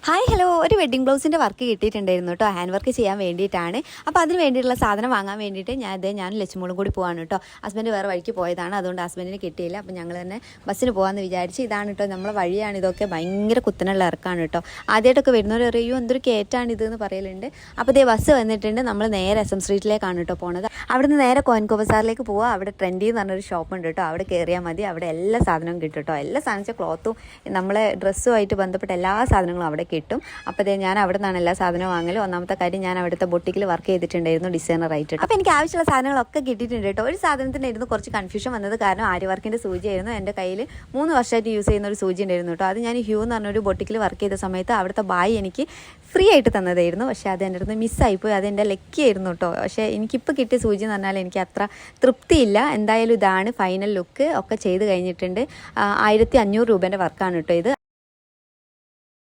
Hi hello, ഒരു wedding ബ്ലൗസിൻ്റെ work കിട്ടിയിട്ടുണ്ടായിരുന്നു കേട്ടോ. ഹാൻഡ് വർക്ക് ചെയ്യാൻ വേണ്ടിയിട്ടാണ്. അപ്പോൾ അതിന് വേണ്ടിയിട്ടുള്ള സാധനം വാങ്ങാൻ വേണ്ടിയിട്ട് ഞാനും ലക്ഷ്മോളും കൂടി പോകാണ് കേട്ടോ. ഹസ്ബൻഡ് വേറെ വഴിക്ക് പോയതാണ്, അതുകൊണ്ട് ഹസ്ബൻഡിന് കിട്ടിയില്ല. അപ്പോൾ ഞങ്ങൾ തന്നെ ബസ്സിന് പോകാമെന്ന് വിചാരിച്ച്. ഇതാണ് കേട്ടോ നമ്മളെ വഴിയാണ്. ഇതൊക്കെ ഭയങ്കര കുത്തനുള്ള ഇറക്കാണ് കേട്ടോ. ആദ്യമായിട്ടൊക്കെ വരുന്നവർ അറിയൂ എന്തൊരു കയറ്റാണിത് എന്ന് പറയലുണ്ട്. അപ്പോൾ ഇതേ ബസ് വന്നിട്ടുണ്ട്. നമ്മൾ നേരെ SM സ്ട്രീറ്റിലേക്കാണ് കേട്ടോ പോണത്. അവിടുന്ന് നേരെ കോയിൻകോ ബസാറിലേക്ക് പോവുക. അവിടെ ട്രെൻഡി എന്ന് പറഞ്ഞൊരു ഷോപ്പുണ്ട് കേട്ടോ. അവിടെ കയറിയാൽ മതി. അവിടെ എല്ലാ സാധനവും കിട്ടും കേട്ടോ. എല്ലാ സാധനം വെച്ചാൽ ക്ലോത്തും നമ്മളെ ഡ്രസ്സുമായിട്ട് ബന്ധപ്പെട്ട എല്ലാ സാധനങ്ങളും അവിടെ കിട്ടും. അപ്പോൾ ഞാൻ അവിടെ നിന്നാണ് എല്ലാ സാധനവും വാങ്ങൽ. ഒന്നാമത്തെ കാര്യം, ഞാൻ അവിടുത്തെ ബൊട്ടിക്കിൽ വർക്ക് ചെയ്തിട്ടുണ്ടായിരുന്നു ഡിസൈനറായിട്ട്. അപ്പോൾ എനിക്ക് ആവശ്യമുള്ള സാധനങ്ങളൊക്കെ കിട്ടിയിട്ടുണ്ട് കേട്ടോ. ഒരു സാധനത്തിനായിരുന്നു കുറച്ച് കൺഫ്യൂഷൻ വന്നത്. കാരണം ആര്യ വർക്കിൻ്റെ സൂചിയായിരുന്നു. എൻ്റെ കയ്യിൽ 3 വർഷമായിട്ട് യൂസ് ചെയ്യുന്ന ഒരു സൂചി ഉണ്ടായിരുന്നു കേട്ടോ. അത് ഞാൻ ഹ്യൂ എന്ന് പറഞ്ഞൊരു ബൊട്ടിക്കിൽ വർക്ക് ചെയ്ത സമയത്ത് അവിടുത്തെ ബായി എനിക്ക് ഫ്രീ ആയിട്ട് തന്നതായിരുന്നു. പക്ഷേ അത് എൻ്റെ അടുത്ത് മിസ്സായിപ്പോയി. അതെൻ്റെ ലക്കിയായിരുന്നു കേട്ടോ. പക്ഷേ എനിക്കിപ്പോൾ കിട്ടിയ സൂചി എന്ന് പറഞ്ഞാൽ എനിക്ക് അത്ര തൃപ്തിയില്ല. എന്തായാലും ഇതാണ് ഫൈനൽ ലുക്ക്. ഒക്കെ ചെയ്ത് കഴിഞ്ഞിട്ടുണ്ട്. 1500 രൂപേൻ്റെ വർക്കാണ് കേട്ടോ ഇത്.